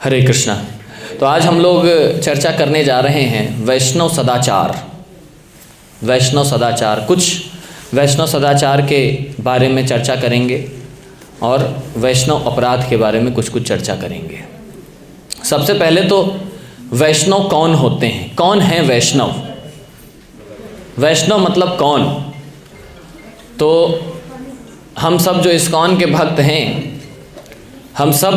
हरे कृष्णा। तो आज हम लोग चर्चा करने जा रहे हैं वैष्णव सदाचार। वैष्णव सदाचार, कुछ वैष्णव सदाचार के बारे में चर्चा करेंगे और वैष्णव अपराध के बारे में कुछ चर्चा करेंगे। सबसे पहले तो वैष्णव कौन होते हैं, कौन है वैष्णव? वैष्णव मतलब कौन? तो हम सब जो इस्कॉन के भक्त हैं, हम सब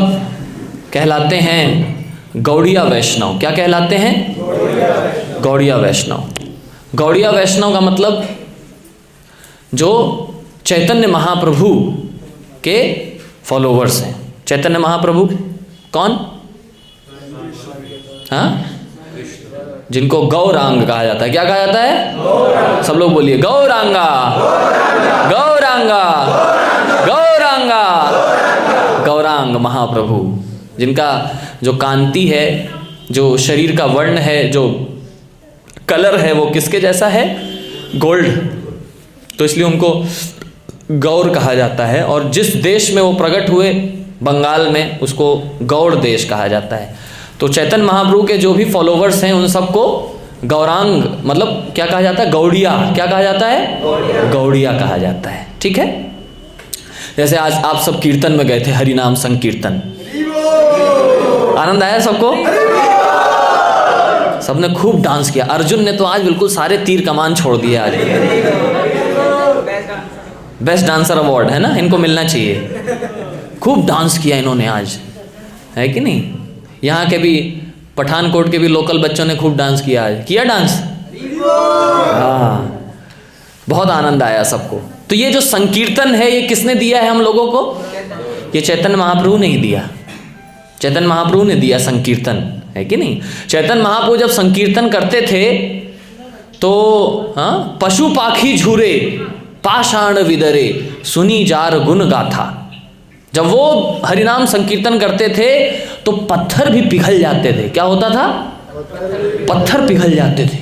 कहलाते हैं गौड़िया वैष्णव। क्या कहलाते हैं? गौड़िया वैष्णव। गौड़िया वैष्णव का मतलब जो चैतन्य महाप्रभु के फॉलोवर्स हैं। चैतन्य महाप्रभु कौन? हाँ, जिनको गौरांग कहा जाता है। क्या कहा जाता है? सब लोग बोलिए गौरांगा, गौरांगा, गौरांगा। गौरांग महाप्रभु, जिनका जो कांति है, जो शरीर का वर्ण है, जो कलर है, वो किसके जैसा है? गोल्ड। तो इसलिए उनको गौर कहा जाता है। और जिस देश में वो प्रकट हुए, बंगाल में, उसको गौड़ देश कहा जाता है। तो चैतन्य महाप्रभु के जो भी फॉलोवर्स हैं, उन सबको गौरांग मतलब क्या कहा जाता है? गौड़िया। क्या कहा जाता है? गौड़िया कहा जाता है। ठीक है। जैसे आज आप सब कीर्तन में गए थे, हरिनाम संकीर्तन, आनंद आया सबको? सबने खूब डांस किया। अर्जुन ने तो आज बिल्कुल सारे तीर कमान छोड़ दिए। आज बेस्ट डांसर अवार्ड है ना, इनको मिलना चाहिए। खूब डांस किया इन्होंने आज, है कि नहीं? यहाँ के भी पठानकोट के भी लोकल बच्चों ने खूब डांस किया। आज किया डांस? हाँ, बहुत आनंद आया सबको। तो ये जो संकीर्तन है, ये किसने दिया है हम लोगों को? ये चैतन्य महाप्रभु ने ही दिया। चैतन्य महाप्रभु ने दिया संकीर्तन, है कि नहीं? चैतन्य महाप्रभु जब संकीर्तन करते थे तो हाँ, पशु पाखी झूरे पाषाण विदरे सुनी जार गुण गाथा। जब वो हरिनाम संकीर्तन करते थे तो पत्थर भी पिघल जाते थे। क्या होता था? पत्थर पिघल जाते थे।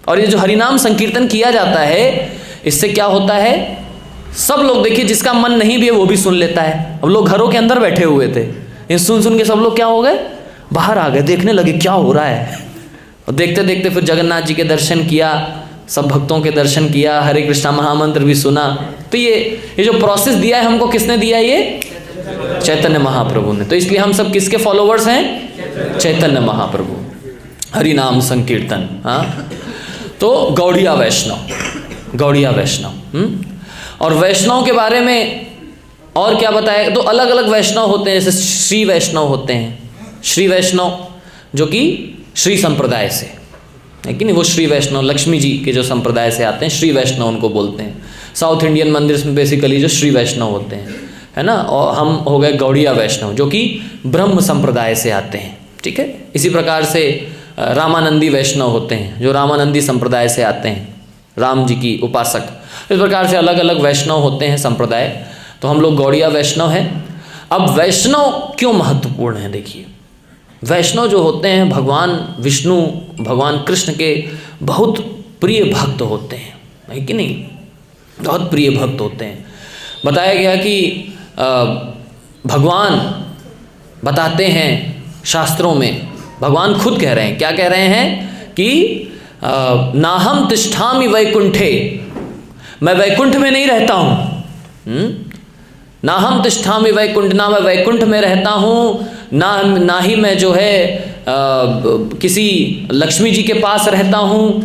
और ये जो हरिनाम संकीर्तन किया जाता है, इससे क्या होता है? सब लोग देखिए, जिसका मन नहीं भी है वो भी सुन लेता है। अब लोग घरों के अंदर बैठे हुए थे, ये सुन के सब लोग क्या हो गए? बाहर आ गए, देखने लगे क्या हो रहा है। और देखते देखते फिर जगन्नाथ जी के दर्शन किया, सब भक्तों के दर्शन किया, हरे कृष्णा महामंत्र भी सुना। तो ये जो प्रोसेस दिया है हमको, किसने दिया? ये चैतन्य महाप्रभु ने। तो इसलिए हम सब किसके फॉलोवर्स हैं? चैतन्य महाप्रभु। हरिनाम संकीर्तन। हाँ, तो गौड़िया वैष्णव, गौड़िया वैष्णव। और वैष्णव के बारे में और क्या बताया? तो अलग अलग वैष्णव होते हैं। जैसे श्री वैष्णव होते हैं। श्री वैष्णव जो कि श्री संप्रदाय से, है कि नहीं? वो श्री वैष्णव लक्ष्मी जी के जो संप्रदाय से आते हैं, श्री वैष्णव उनको बोलते हैं। साउथ इंडियन मंदिर में बेसिकली जो श्री वैष्णव होते हैं, है ना। और हम हो गए गौड़िया वैष्णव, जो कि ब्रह्म संप्रदाय से आते हैं। ठीक है। इसी प्रकार से रामानंदी वैष्णव होते हैं, जो रामानंदी संप्रदाय से आते हैं, राम जी की उपासक। इस प्रकार से अलग अलग वैष्णव होते हैं संप्रदाय। तो हम लोग गौड़िया वैष्णव हैं। अब वैष्णव क्यों महत्वपूर्ण है? देखिए, वैष्णव जो होते हैं, भगवान विष्णु, भगवान कृष्ण के बहुत प्रिय भक्त होते हैं, है कि नहीं? बहुत प्रिय भक्त होते हैं। बताया गया कि भगवान बताते हैं शास्त्रों में, भगवान खुद कह रहे हैं, क्या कह रहे हैं? कि नाहम तिष्ठामि वैकुंठे, मैं वैकुंठ में नहीं रहता हूँ। नाहम तिष्ठामि वैकुंठ, ना मैं वैकुंठ में रहता हूँ, ना ही मैं जो है किसी लक्ष्मी जी के पास रहता हूँ।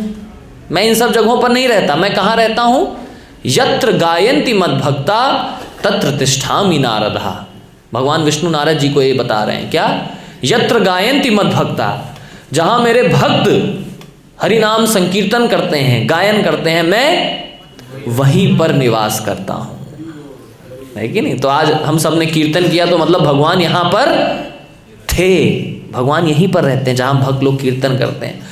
मैं इन सब जगहों पर नहीं रहता। मैं कहाँ रहता हूँ? यत्र गायन्ति मद्भक्ता तत्र तिष्ठामि नारदा। भगवान विष्णु नारद जी को ये बता रहे हैं। क्या? यत्र गायन्ति मद्भक्ता, जहाँ मेरे भक्त हरिनाम संकीर्तन करते हैं, गायन करते हैं, मैं वहीं पर निवास करता हूँ, है कि नहीं? तो आज हम सब ने कीर्तन किया, तो मतलब भगवान यहाँ पर थे, भगवान यहीं पर रहते हैं जहाँ भक्त लोग कीर्तन करते हैं।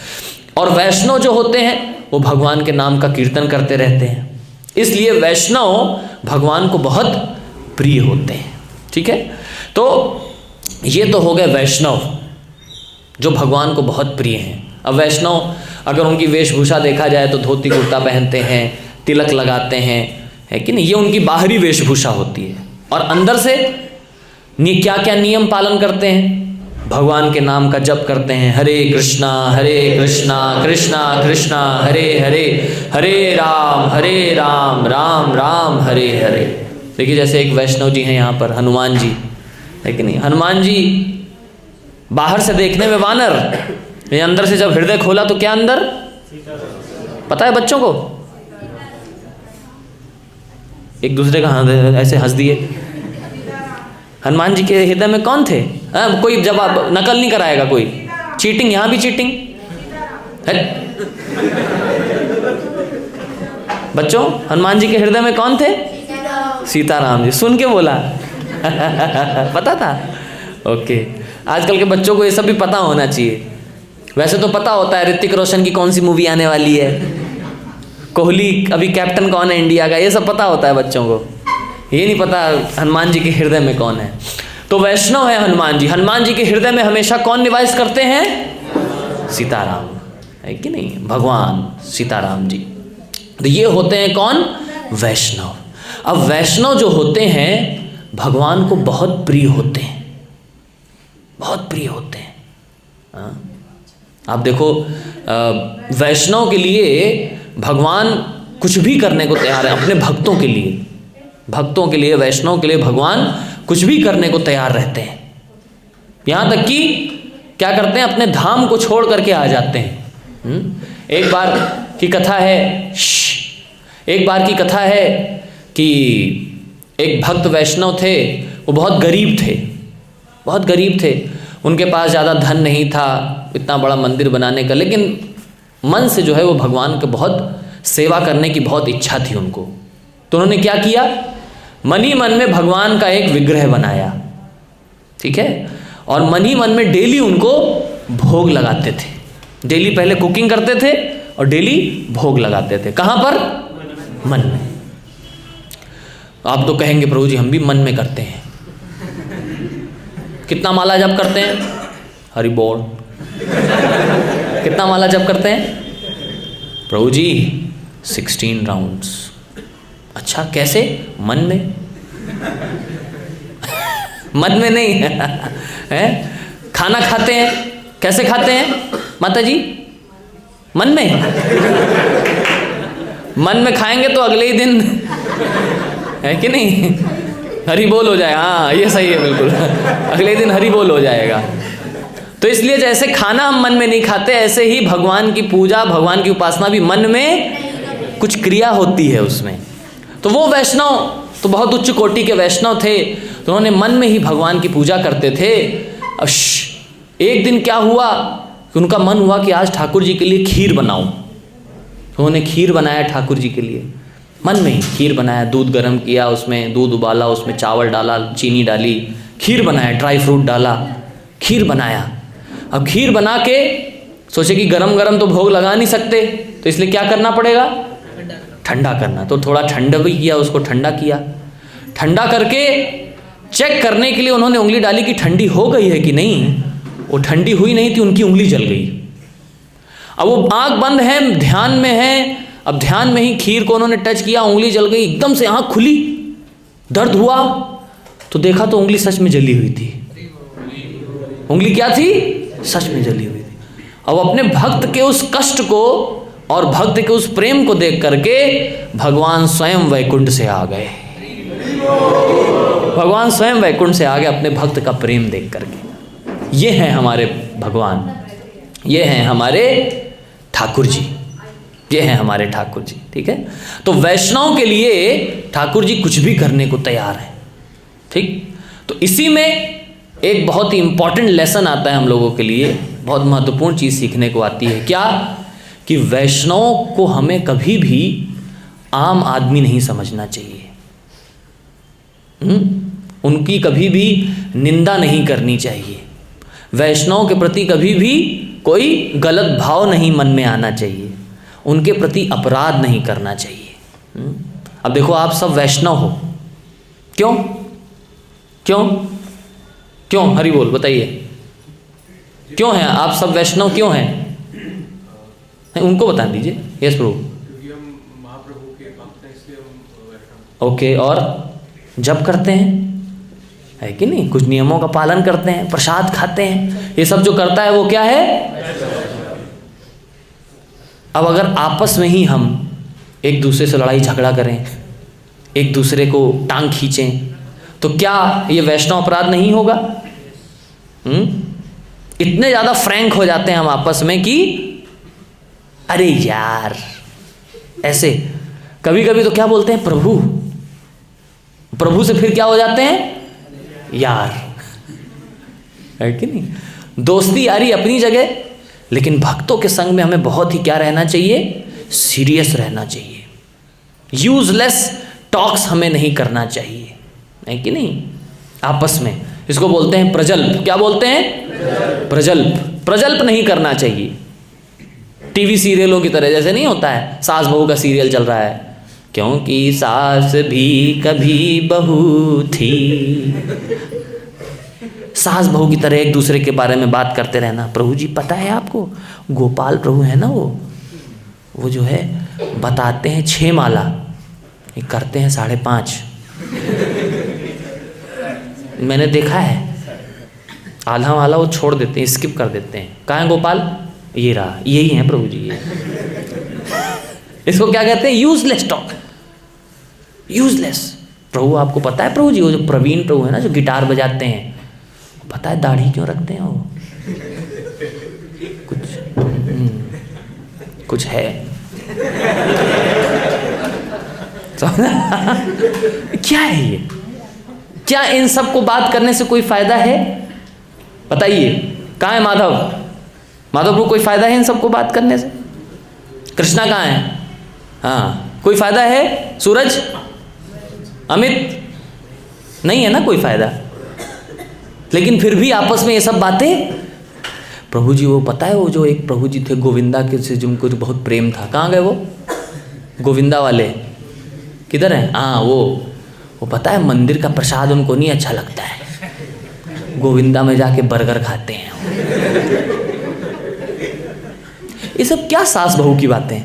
और वैष्णव जो होते हैं, वो भगवान के नाम का कीर्तन करते रहते हैं। इसलिए वैष्णव भगवान को बहुत प्रिय होते हैं। ठीक है। तो ये तो हो गए वैष्णव जो भगवान को बहुत प्रिय हैं। अब वैष्णव अगर उनकी वेशभूषा देखा जाए तो धोती कुर्ता पहनते हैं, तिलक लगाते हैं, है कि नहीं? ये उनकी बाहरी वेशभूषा होती है। और अंदर से क्या क्या नियम पालन करते हैं? भगवान के नाम का जप करते हैं, हरे कृष्णा कृष्णा कृष्णा हरे हरे, हरे राम राम राम हरे हरे। देखिए जैसे एक वैष्णव जी हैं यहाँ पर, हनुमान जी है कि नहीं। हनुमान जी बाहर से देखने में वानर, ये अंदर से जब हृदय खोला तो क्या अंदर पता है बच्चों को? एक दूसरे का ऐसे हंस दिए। हनुमान जी के हृदय में कौन थे? कोई जवाब नकल नहीं कराएगा कोई। चीटिंग, यहाँ भी चीटिंग है। बच्चों हनुमान जी के हृदय में कौन थे? सीताराम जी। सुन के बोला पता था? ओके, आजकल के बच्चों को ये सब भी पता होना चाहिए। वैसे तो पता होता है ऋतिक रोशन की कौन सी मूवी आने वाली है, कोहली अभी कैप्टन कौन है इंडिया का, ये सब पता होता है बच्चों को। ये नहीं पता हनुमान जी के हृदय में कौन है। तो वैष्णव है हनुमान जी। हनुमान जी के हृदय में हमेशा कौन निवास करते हैं? सीताराम, है कि नहीं? भगवान सीताराम जी। तो ये होते हैं कौन? वैष्णव। अब वैष्णव जो होते हैं भगवान को बहुत प्रिय होते हैं, बहुत प्रिय होते हैं। हाँ? आप देखो वैष्णव के लिए भगवान कुछ भी करने को तैयार है अपने भक्तों के लिए। भक्तों के लिए, वैष्णव के लिए भगवान कुछ भी करने को तैयार रहते हैं। यहाँ तक कि क्या करते हैं, अपने धाम को छोड़ करके आ जाते हैं। एक बार की कथा है, एक बार की कथा है कि एक भक्त वैष्णव थे, वो बहुत गरीब थे, बहुत गरीब थे। उनके पास ज़्यादा धन नहीं था इतना बड़ा मंदिर बनाने का, लेकिन मन से जो है वो भगवान के बहुत सेवा करने की बहुत इच्छा थी उनको। तो उन्होंने क्या किया, मन ही मन में भगवान का एक विग्रह बनाया, ठीक है। और मन ही मन में डेली उनको भोग लगाते थे। डेली पहले कुकिंग करते थे और डेली भोग लगाते थे। कहाँ पर? मन में। आप तो कहेंगे प्रभु जी हम भी मन में करते हैं। कितना माला जप करते हैं? हरि बोल। कितना माला जप करते हैं? प्रभु जी 16 राउंड्स। अच्छा, कैसे? मन में। मन में नहीं है। खाना खाते हैं, कैसे खाते हैं माता जी? मन में। मन में खाएंगे तो अगले ही दिन, है कि नहीं, हरि बोल हो जाएगा। हाँ ये सही है बिल्कुल, अगले दिन हरि बोल हो जाएगा। तो इसलिए जैसे खाना हम मन में नहीं खाते, ऐसे ही भगवान की पूजा, भगवान की उपासना भी मन में कुछ क्रिया होती है उसमें। तो वो वैष्णव तो बहुत उच्च कोटि के वैष्णव थे, तो उन्होंने मन में ही भगवान की पूजा करते थे। अब एक दिन क्या हुआ कि उनका मन हुआ कि आज ठाकुर जी के लिए खीर बनाऊं। उन्होंने खीर बनाया ठाकुर जी के लिए, मन में ही खीर बनाया। दूध गर्म किया, उसमें दूध उबाला, उसमें चावल डाला, चीनी डाली, खीर बनाया, ड्राई फ्रूट डाला, खीर बनाया। अब खीर बना के सोचे कि गरम गरम तो भोग लगा नहीं सकते, तो इसलिए क्या करना पड़ेगा? ठंडा करना। तो थोड़ा ठंडा भी किया, उसको ठंडा किया। ठंडा करके चेक करने के लिए उन्होंने उंगली डाली कि ठंडी हो गई है कि नहीं। वो ठंडी हुई नहीं थी, उनकी उंगली जल गई। अब वो आँख बंद है, ध्यान में है। अब ध्यान में ही खीर को उन्होंने टच किया, उंगली जल गई। एकदम से आँख खुली, दर्द हुआ तो देखा तो उंगली सच में जली हुई थी। उंगली क्या थी? सच में जली हुई थी। अब अपने भक्त के उस कष्ट को और भक्त के उस प्रेम को देख करके भगवान स्वयं वैकुंठ से आ गए। भगवान स्वयं वैकुंठ से आ गए अपने भक्त का प्रेम देख करके। ये हैं हमारे भगवान, ये हैं हमारे ठाकुर जी, ये हैं हमारे ठाकुर जी, ठीक है। तो वैष्णव के लिए ठाकुर जी कुछ भी करने को तैयार हैं, ठीक। तो इसी में एक बहुत ही इंपॉर्टेंट लेसन आता है हम लोगों के लिए, बहुत महत्वपूर्ण चीज़ सीखने को आती है। क्या? कि वैष्णव को हमें कभी भी आम आदमी नहीं समझना चाहिए। उनकी कभी भी निंदा नहीं करनी चाहिए। वैष्णव के प्रति कभी भी कोई गलत भाव नहीं मन में आना चाहिए। उनके प्रति अपराध नहीं करना चाहिए। अब देखो आप सब वैष्णव हो, क्यों क्यों क्यों? हरि बोल, बताइए क्यों हैं आप सब वैष्णव? क्यों हैं? उनको बता दीजिए। यस प्रभु। क्योंकि हम महाप्रभु के भक्त हैं, इसलिए हम वैष्णव। ओके, और जब करते हैं है कि नहीं, कुछ नियमों का पालन करते हैं, प्रसाद खाते हैं, ये सब जो करता है वो क्या है। अब अगर आपस में ही हम एक दूसरे से लड़ाई झगड़ा करें, एक दूसरे को टांग खींचें, तो क्या ये वैष्णव अपराध नहीं होगा? इतने ज़्यादा फ्रैंक हो जाते हैं हम आपस में कि अरे यार, ऐसे कभी कभी तो क्या बोलते हैं, प्रभु, प्रभु से फिर क्या हो जाते हैं, यार, है कि नहीं। दोस्ती यारी अपनी जगह, लेकिन भक्तों के संग में हमें बहुत ही क्या रहना चाहिए, सीरियस रहना चाहिए। यूजलेस टॉक्स हमें नहीं करना चाहिए, है कि नहीं, आपस में। इसको बोलते हैं प्रजल्प। क्या बोलते हैं, प्रजल्प। प्रजल्प नहीं करना चाहिए। टीवी सीरियलों की तरह जैसे नहीं होता है, सास बहू का सीरियल चल रहा है, क्योंकि सास भी कभी बहू थी, सास बहू की तरह एक दूसरे के बारे में बात करते रहना। प्रभु जी पता है आपको, गोपाल प्रभु है ना, वो जो है बताते हैं 6 माला, ये करते हैं 5.5। मैंने देखा है, आधा माला वो छोड़ देते हैं, स्किप कर देते हैं। कहाँ है गोपाल, ये रहा, यही है प्रभु जी ये। इसको क्या कहते हैं, यूजलेस टॉक, यूजलेस। प्रभु आपको पता है, प्रभु जी वो जो प्रवीण प्रभु है ना, जो गिटार बजाते हैं, पता है दाढ़ी क्यों रखते हैं वो, कुछ है। क्या है ये, क्या इन सब को बात करने से कोई फायदा है, बताइए। कहाँ है माधव, माधव को कोई फायदा है इन सबको बात करने से? कृष्णा कहाँ है, हाँ, कोई फायदा है? सूरज, अमित, नहीं है ना कोई फायदा। लेकिन फिर भी आपस में ये सब बातें। प्रभु जी वो पता है, वो जो एक प्रभु जी थे गोविंदा के से जिनको बहुत प्रेम था, कहाँ गए वो गोविंदा वाले, किधर हैं? हाँ, वो पता है मंदिर का प्रसाद उनको नहीं अच्छा लगता है, गोविंदा में जाके बर्गर खाते हैं। ये सब क्या सास बहू की बातें,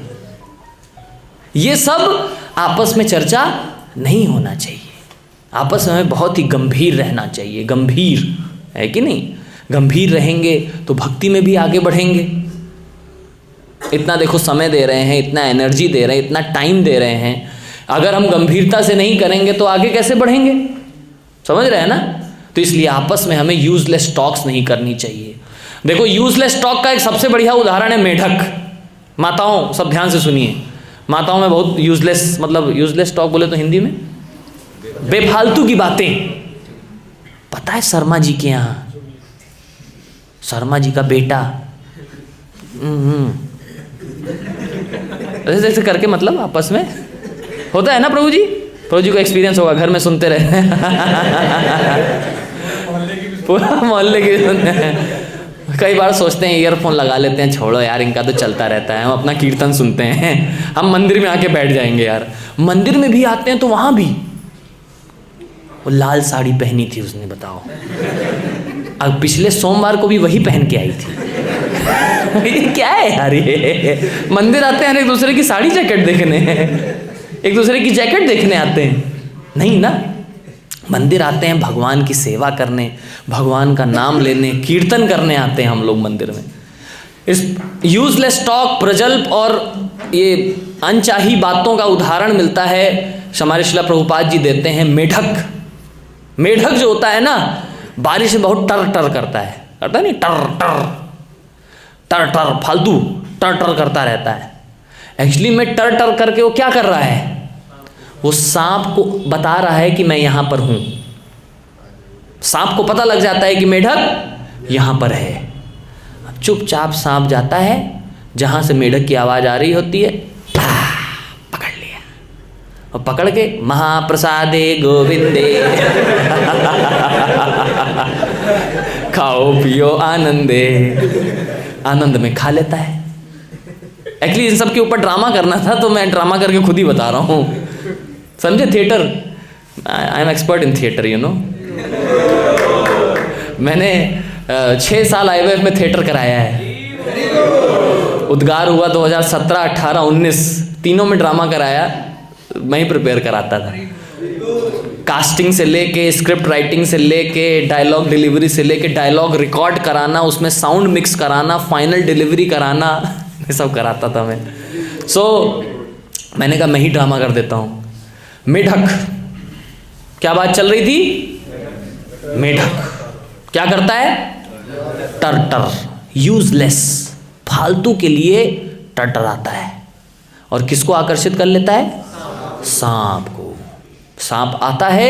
ये सब आपस में चर्चा नहीं होना चाहिए। आपस में बहुत ही गंभीर रहना चाहिए, गंभीर, है कि नहीं। गंभीर रहेंगे तो भक्ति में भी आगे बढ़ेंगे। इतना देखो समय दे रहे हैं, इतना एनर्जी दे रहे हैं, इतना टाइम दे रहे हैं, अगर हम गंभीरता से नहीं करेंगे तो आगे कैसे बढ़ेंगे, समझ रहे हैं ना। तो इसलिए आपस में हमें यूजलेस टॉक्स नहीं करनी चाहिए। देखो यूजलेस टॉक का एक सबसे बढ़िया उदाहरण है मेढक। माताओं सब ध्यान से सुनिए, माताओं में बहुत यूजलेस, मतलब यूजलेस टॉक बोले तो हिंदी में बेफालतू की बातें। पता है शर्मा जी के यहाँ, शर्मा जी का बेटा ऐसे ऐसे करके, मतलब आपस में होता है ना। प्रभु जी को एक्सपीरियंस होगा, घर में सुनते रहे पूरा मोहल्ले की सुनते हैं। कई बार सोचते हैं ईयरफोन लगा लेते हैं, छोड़ो यार इनका तो चलता रहता है, हम अपना कीर्तन सुनते हैं, हम मंदिर में आके बैठ जाएंगे। यार मंदिर में भी आते हैं तो वहाँ भी वो लाल साड़ी पहनी थी उसने, बताओ। अब पिछले सोमवार को भी वही पहन के आई थी। ये क्या है यार, ये मंदिर आते हैं एक दूसरे की साड़ी जैकेट देखने, एक दूसरे की जैकेट देखने आते हैं, नहीं ना। मंदिर आते हैं भगवान की सेवा करने, भगवान का नाम लेने, कीर्तन करने आते हैं हम लोग मंदिर में। इस यूजलेस टॉक, प्रजल्प और ये अनचाही बातों का उदाहरण मिलता है, हमारे श्रील प्रभुपाद जी देते हैं मेढक। मेढक जो होता है ना, बारिश में बहुत टर टर करता है नहीं, टर टर टर टर, फालतू टर टर करता रहता है। एक्चुअली में टर टर करके वो क्या कर रहा है, वो सांप को बता रहा है कि मैं यहाँ पर हूँ। सांप को पता लग जाता है कि मेढक यहाँ पर है। अब चुपचाप सांप जाता है जहाँ से मेढक की आवाज़ आ रही होती है, पकड़ लिया, और पकड़ के महाप्रसादे गोविंदे खाओ पियो आनंदे, आनंद में खा लेता है। एक्चुअली इन सब के ऊपर ड्रामा करना था तो मैं ड्रामा करके खुद ही बता रहा हूँ, समझे। Theatre, I am expert in theatre, you know. मैंने 6 साल IVF में थिएटर कराया है। उद्गार हुआ 2017, 18, 19, तीनों में ड्रामा कराया, मैं ही प्रिपेयर कराता था। कास्टिंग से लेके, स्क्रिप्ट राइटिंग से लेके, डायलॉग डिलीवरी से लेके, डायलॉग रिकॉर्ड कराना, उसमें साउंड मिक्स कराना, फाइनल डिलीवरी कराना, ये सब कराता था मैं। मैंने कहा मैं ही ड्रामा कर देता हूँ। मेढक, क्या बात चल रही थी? मेढक क्या करता है? टर, यूजलेस, फालतू के लिए टरटराता है। और किसको आकर्षित कर लेता है? सांप को। सांप आता है,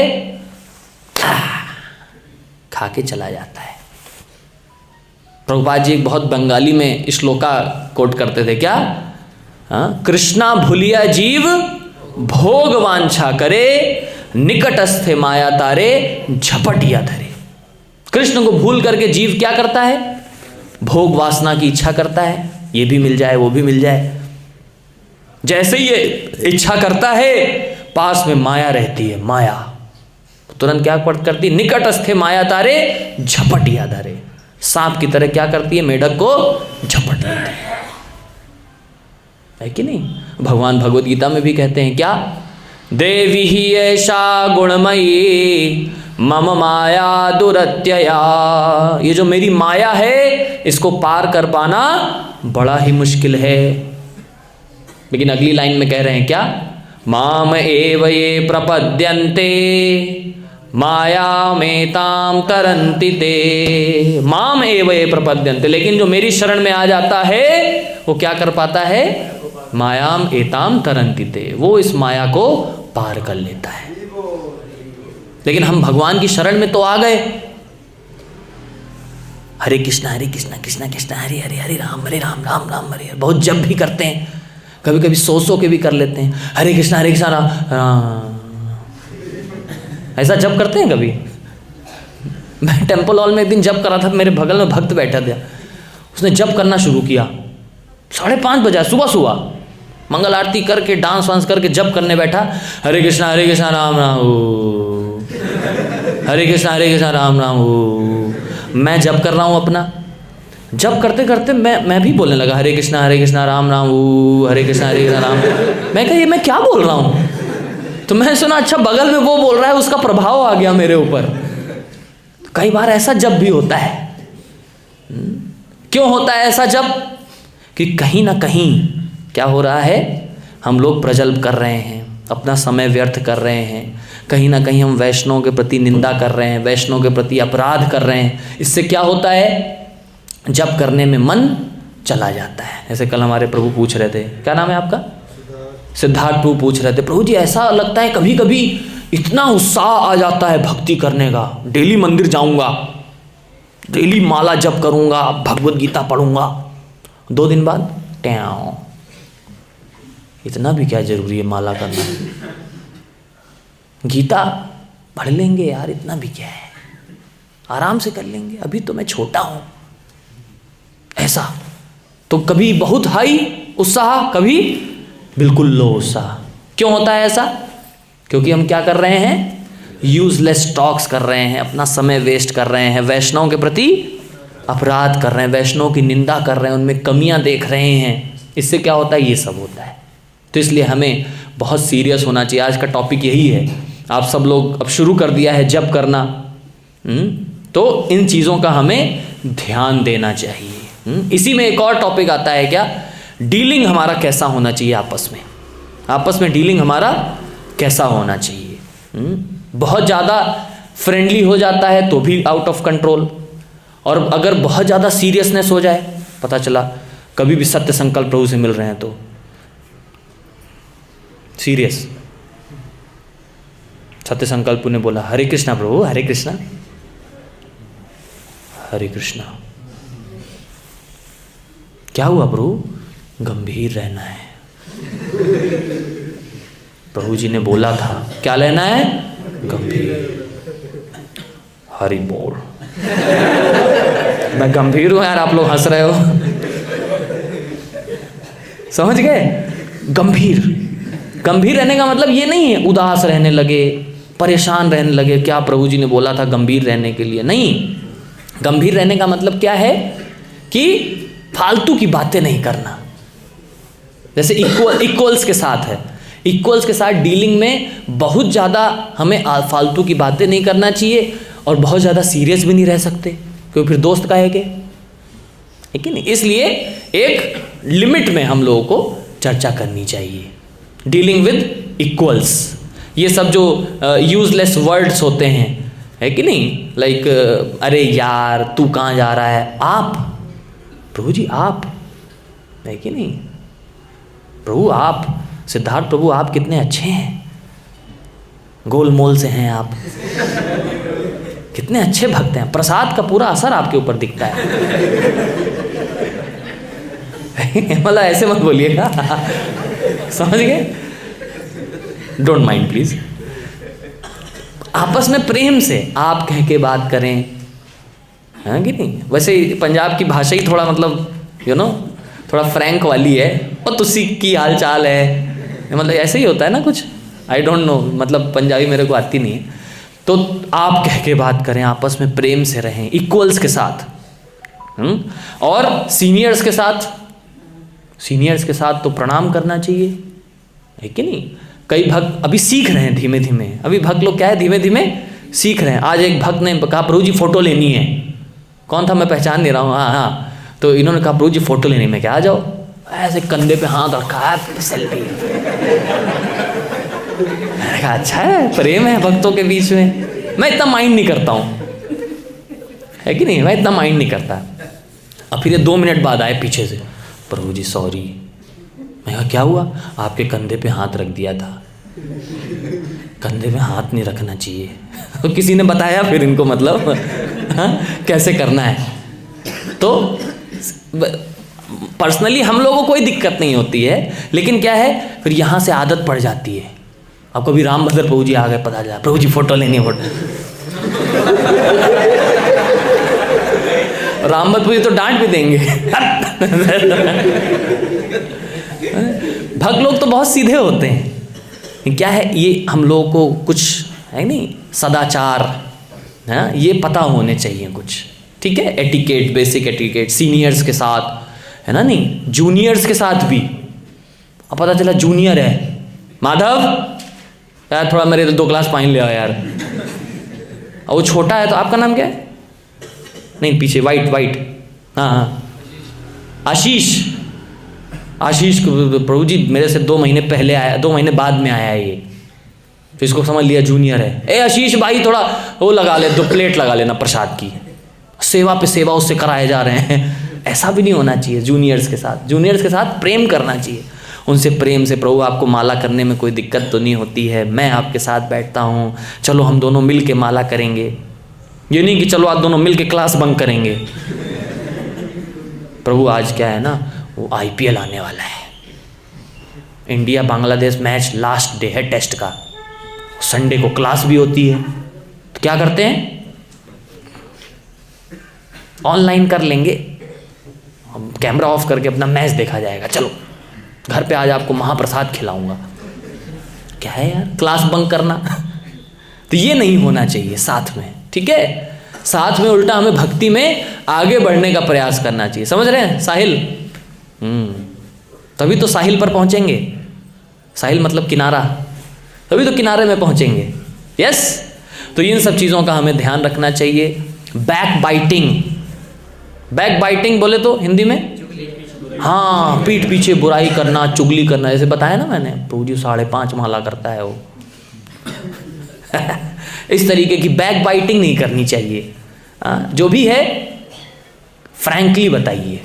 खा के चला जाता है। प्रभुपाद जी बहुत बंगाली में श्लोका कोट करते थे, क्या? कृष्णा भूलिया जीव भोग वांछा करे, निकटस्थे माया तारे झपटिया धरे। कृष्ण को भूल करके जीव क्या करता है? भोग वासना की इच्छा करता है, ये भी मिल जाए वो भी मिल जाए। जैसे ही ये इच्छा करता है, पास में माया रहती है, माया तुरंत क्या करती? निकटस्थे माया तारे झपटिया धरे। सांप की तरह क्या करती है? मेढक को झपट लेती है कि नहीं? भगवान भगवत गीता में भी कहते हैं क्या? देवी ही ऐसा गुणमयी मम माया दुरत्यया। ये जो मेरी माया है, इसको पार कर पाना बड़ा ही मुश्किल है। लेकिन अगली लाइन में कह रहे हैं क्या? माम एव ये प्रपद्यन्ते माया मेताम तरन्ति ते। माम एव ये प्रपद्यन्ते, लेकिन जो मेरी शरण में आ जाता है वो क्या कर पाता है? मायाम एताम तरन्ति ते, वो इस माया को पार कर लेता है। लेकिन हम भगवान की शरण में तो आ गए। हरे कृष्णा कृष्णा कृष्णा हरे हरे, हरे राम राम राम हरे हरे। बहुत जब भी करते हैं, कभी कभी सौ के भी कर लेते हैं। हरे कृष्णा राम राम, ऐसा जब करते हैं कभी। मैं टेम्पल हॉल में एक दिन जब करा था, मेरे बगल में भक्त बैठा था, उसने जब करना शुरू किया। 5:30 बजे सुबह मंगल आरती करके डांस वांस करके जब करने बैठा। हरे कृष्णा राम राम ओ, हरे कृष्णा राम राम ओ। मैं जब कर रहा हूँ अपना, जब करते करते मैं भी बोलने लगा हरे कृष्णा राम राम ओ, हरे कृष्णा राम। मैं कहा ये मैं क्या बोल रहा हूँ? तो मैं सुना अच्छा बगल में वो बोल रहा है, उसका प्रभाव आ गया मेरे ऊपर। कई बार ऐसा जब भी होता है। क्यों होता है ऐसा जब? कि कहीं ना कहीं क्या हो रहा है? हम लोग प्रजल्प कर रहे हैं, अपना समय व्यर्थ कर रहे हैं। कहीं ना कहीं हम वैष्णव के प्रति निंदा कर रहे हैं, वैष्णव के प्रति अपराध कर रहे हैं। इससे क्या होता है? जब करने में मन चला जाता है। जैसे कल हमारे प्रभु पूछ रहे थे, क्या नाम है आपका? सिद्धार्थ प्रभु पूछ रहे थे, प्रभु जी ऐसा लगता है कभी कभी इतना उत्साह आ जाता है भक्ति करने का, डेली मंदिर जाऊंगा, डेली माला जप करूंगा, भगवत गीता पढ़ूंगा, 2 दिन बाद ट्याओ। इतना भी क्या जरूरी है माला करना? गीता पढ़ लेंगे यार, इतना भी क्या है, आराम से कर लेंगे, अभी तो मैं छोटा हूं। ऐसा तो कभी बहुत हाई उत्साह, कभी बिल्कुल लो उत्साह। क्यों होता है ऐसा? क्योंकि हम क्या कर रहे हैं? यूजलेस टॉक्स कर रहे हैं, अपना समय वेस्ट कर रहे हैं, वैष्णव के प्रति अपराध कर रहे हैं, वैष्णव की निंदा कर रहे हैं, उनमें कमियां देख रहे हैं। इससे क्या होता है? ये सब होता है। तो इसलिए हमें बहुत सीरियस होना चाहिए। आज का टॉपिक यही है। आप सब लोग अब शुरू कर दिया है जप करना, तो इन चीज़ों का हमें ध्यान देना चाहिए। इसी में एक और टॉपिक आता है क्या? डीलिंग हमारा कैसा होना चाहिए आपस में डीलिंग हमारा कैसा होना चाहिए। बहुत ज़्यादा फ्रेंडली हो जाता है तो भी आउट ऑफ कंट्रोल, और अगर बहुत ज़्यादा सीरियसनेस हो जाए, पता चला कभी भी सत्य संकल्प प्रभु से मिल रहे हैं तो सीरियस। सत्य संकल्प ने बोला हरे कृष्णा प्रभु, हरे कृष्णा हरे कृष्णा। क्या हुआ प्रभु? गंभीर रहना है। प्रभु जी ने बोला था क्या लेना है? गंभीर। हरि बोल। मैं गंभीर हूं यार, आप लोग हंस रहे हो। समझ गए? गंभीर रहने का मतलब ये नहीं है उदास रहने लगे, परेशान रहने लगे। क्या प्रभु जी ने बोला था गंभीर रहने के लिए? नहीं। गंभीर रहने का मतलब क्या है? कि फालतू की बातें नहीं करना। जैसे इक्वल्स के साथ है, इक्वल्स के साथ डीलिंग में बहुत ज़्यादा हमें फालतू की बातें नहीं करना चाहिए और बहुत ज़्यादा सीरियस भी नहीं रह सकते, क्योंकि फिर दोस्त का है कि नहीं। इसलिए एक लिमिट में हम लोगों को चर्चा करनी चाहिए। डीलिंग विद इक्वल्स, ये सब जो यूजलेस वर्ड्स होते हैं, है कि नहीं, लाइक अरे यार तू कहाँ जा रहा है, आप प्रभु जी आप, है कि नहीं, प्रभु आप, सिद्धार्थ प्रभु आप कितने अच्छे हैं, गोलमोल से हैं आप, कितने अच्छे भक्त हैं, प्रसाद का पूरा असर आपके ऊपर दिखता है। मतलब ऐसे मत बोलिएगा, समझ गए, डोंट माइंड प्लीज। आपस में प्रेम से आप कह के बात करें, है कि नहीं। वैसे पंजाब की भाषा ही थोड़ा मतलब थोड़ा फ्रैंक वाली है, और तुसी की हाल चाल है, मतलब ऐसे ही होता है ना कुछ, आई डोंट नो, मतलब पंजाबी मेरे को आती नहीं है। तो आप कह के बात करें, आपस में प्रेम से रहें, इक्वल्स के साथ। और सीनियर्स के साथ तो प्रणाम करना चाहिए, है कि नहीं। कई भक्त अभी सीख रहे हैं धीमे धीमे, अभी भक्त लोग क्या है धीमे धीमे सीख रहे हैं। आज एक भक्त ने कहा प्रभु जी फ़ोटो लेनी है, कौन था मैं पहचान नहीं रहा हूँ, हाँ, तो इन्होंने कहा प्रभु जी फ़ोटो लेनी, मैं क्या आ जाओ, ऐसे कंधे पे हाथ रखा है, सेल्फी। मैंने कहा अच्छा है, प्रेम है भक्तों के बीच में, मैं इतना माइंड नहीं करता हूँ, है कि नहीं, मैं इतना माइंड नहीं करता। अब फिर ये 2 मिनट बाद आए पीछे से, प्रभु जी सॉरी। मैं कहा क्या हुआ, आपके कंधे पे हाथ रख दिया था, कंधे पे हाथ नहीं रखना चाहिए। तो किसी ने बताया फिर इनको, मतलब हाँ कैसे करना है। तो पर्सनली हम लोगों को कोई दिक्कत नहीं होती है, लेकिन क्या है फिर यहाँ से आदत पड़ जाती है। अब कभी रामभद्र प्रभु जी आ गए, पता चला प्रभु जी फ़ोटो लेनी है, फोटो रामभद्र प्रभु जी तो डांट भी देंगे। भक्त लोग तो बहुत सीधे होते हैं, क्या है ये हम लोगों को कुछ है नहीं, सदाचार है ये पता होने चाहिए कुछ, ठीक है, एटिकेट, बेसिक एटिकेट, सीनियर्स के साथ, है ना, नहीं जूनियर्स के साथ भी। अब पता चला जूनियर है, माधव यार थोड़ा मेरे 2 ग्लास पानी ले आओ यार, और वो छोटा है तो आपका नाम क्या है, नहीं पीछे वाइट, हाँ आशीष प्रभु जी मेरे से 2 महीने पहले आया, 2 महीने बाद में आया है ये, तो इसको समझ लिया जूनियर है। ए आशीष भाई थोड़ा वो लगा ले, 2 प्लेट लगा लेना प्रसाद की, सेवा पे सेवा उससे कराए जा रहे हैं। ऐसा भी नहीं होना चाहिए। जूनियर्स के साथ प्रेम करना चाहिए, उनसे प्रेम से, प्रभु आपको माला करने में कोई दिक्कत तो नहीं होती है, मैं आपके साथ बैठता हूँ, चलो हम दोनों मिल के माला करेंगे। ये नहीं कि चलो आप दोनों मिल के क्लास बंक करेंगे। प्रभु आज क्या है ना, वो IPL आने वाला है, India Bangladesh match last day है टेस्ट का, संडे को क्लास भी होती है, तो क्या करते हैं ऑनलाइन कर लेंगे, कैमरा ऑफ करके अपना मैच देखा जाएगा, चलो घर पे आज आपको महाप्रसाद खिलाऊंगा। क्या है यार क्लास बंक करना। तो ये नहीं होना चाहिए साथ में, ठीक है, साथ में उल्टा हमें भक्ति में आगे बढ़ने का प्रयास करना चाहिए। समझ रहे हैं साहिल, तभी तो साहिल पर पहुंचेंगे, साहिल मतलब किनारा, तभी तो किनारे में पहुंचेंगे। यस, तो इन सब चीज़ों का हमें ध्यान रखना चाहिए। बैक बाइटिंग बोले तो हिंदी में, हाँ पीठ पीछे बुराई करना, चुगली करना, जैसे बताया ना मैंने, प्रभु जी 5.5 माला करता है वो। इस तरीके की बैक बाइटिंग नहीं करनी चाहिए। जो भी है फ्रैंकली बताइए,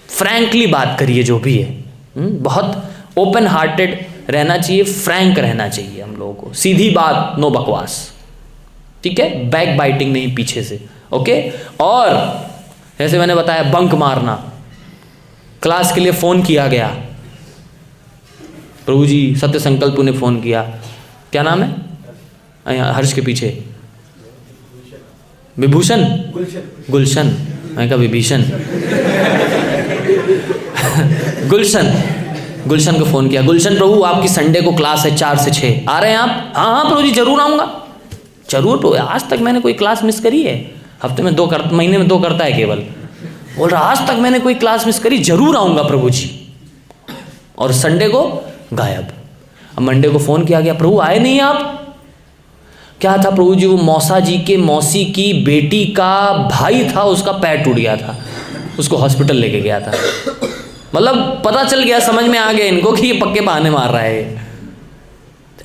फ्रैंकली बात करिए, जो भी है बहुत ओपन हार्टेड रहना चाहिए, फ्रैंक रहना चाहिए हम लोगों को, सीधी बात, नो बकवास, ठीक है, बैक बाइटिंग नहीं पीछे से, ओके। और जैसे मैंने बताया बंक मारना, क्लास के लिए फ़ोन किया गया, प्रभु जी सत्य संकल्प ने फ़ोन किया, क्या नाम है हर्ष के पीछे, विभूषण, गुलशन, मैं कहा विभीषण। गुलशन को फ़ोन किया, गुलशन प्रभु आपकी संडे को क्लास है 4 से 6, आ रहे हैं आप? हाँ प्रभु जी जरूर आऊँगा, जरूर प्रभु, आज तक मैंने कोई क्लास मिस करी है, हफ्ते में 2 महीने में 2 करता है केवल, बोल रहा आज तक मैंने कोई क्लास मिस करी, जरूर आऊँगा प्रभु जी। और संडे को गायब। अब मंडे को फ़ोन किया गया, प्रभु आए नहीं आप? क्या था प्रभु जी, वो मौसा जी के मौसी की बेटी का भाई था, उसका पैर टूट गया था, उसको हॉस्पिटल लेके गया था। मतलब पता चल गया, समझ में आ गया इनको कि ये पक्के बहाने मार रहा है।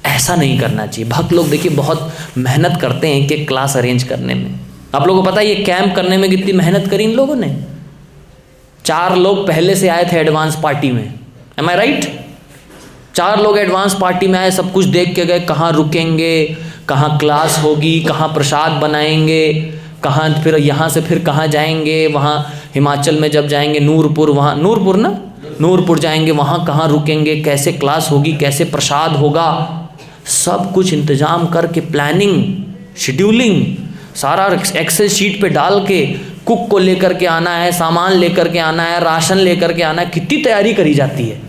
ऐसा नहीं करना चाहिए। भक्त लोग देखिए बहुत मेहनत करते हैं कि क्लास अरेंज करने में। आप लोगों को पता है ये कैंप करने में कितनी मेहनत करी इन लोगों ने? 4 लोग पहले से आए थे एडवांस पार्टी में, एम आई राइट? 4 लोग एडवांस पार्टी में आए, सब कुछ देख के गए, कहाँ रुकेंगे, कहाँ क्लास होगी, कहाँ प्रसाद बनाएंगे, कहाँ फिर यहाँ से फिर कहाँ जाएंगे, वहाँ हिमाचल में जब जाएंगे नूरपुर, वहाँ नूरपुर जाएंगे, वहाँ कहाँ रुकेंगे, कैसे क्लास होगी, कैसे प्रसाद होगा, सब कुछ इंतजाम करके प्लानिंग, शेड्यूलिंग सारा एक्सेल शीट पे डाल के, कुक को लेकर के आना है, सामान लेकर के आना है, राशन लेकर के आना है, कितनी तैयारी करी जाती है।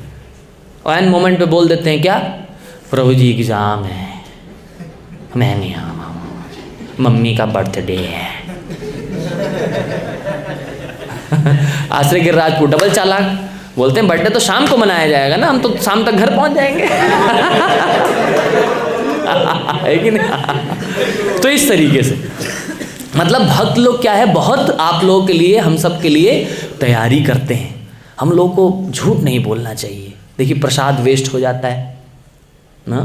और एन मोमेंट पे बोल देते हैं क्या, प्रभु जी एग्जाम है, मैं नहीं आऊँगा, मम्मी का बर्थडे है। आश्रय गिरिराज डबल चालाक बोलते हैं बर्थडे तो शाम को मनाया जाएगा ना, हम तो शाम तक घर पहुंच जाएंगे। है कि नहीं? तो इस तरीके से मतलब भक्त लोग क्या है, बहुत आप लोगों के लिए, हम सब के लिए तैयारी करते हैं। हम लोगों को झूठ नहीं बोलना चाहिए। देखिए प्रसाद वेस्ट हो जाता है ना,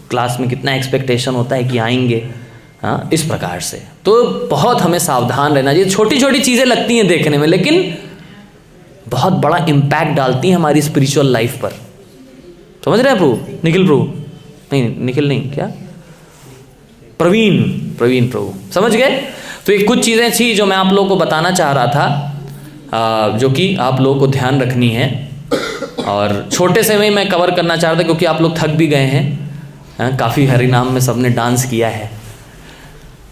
क्लास में कितना एक्सपेक्टेशन होता है कि आएंगे, हाँ, इस प्रकार से। तो बहुत हमें सावधान रहना चाहिए। छोटी छोटी चीज़ें लगती हैं देखने में, लेकिन बहुत बड़ा इम्पैक्ट डालती हैं हमारी स्पिरिचुअल लाइफ पर। समझ रहे हैं प्रभु? निखिल प्रभु, नहीं निखिल नहीं, क्या प्रवीण प्रभु, समझ गए? तो ये कुछ चीज़ें थी जो मैं आप लोगों को बताना चाह रहा था, जो कि आप लोगों को ध्यान रखनी है, और छोटे से में मैं कवर करना चाह रहा था क्योंकि आप लोग थक भी गए हैं। काफ़ी हरि नाम में सबने डांस किया है।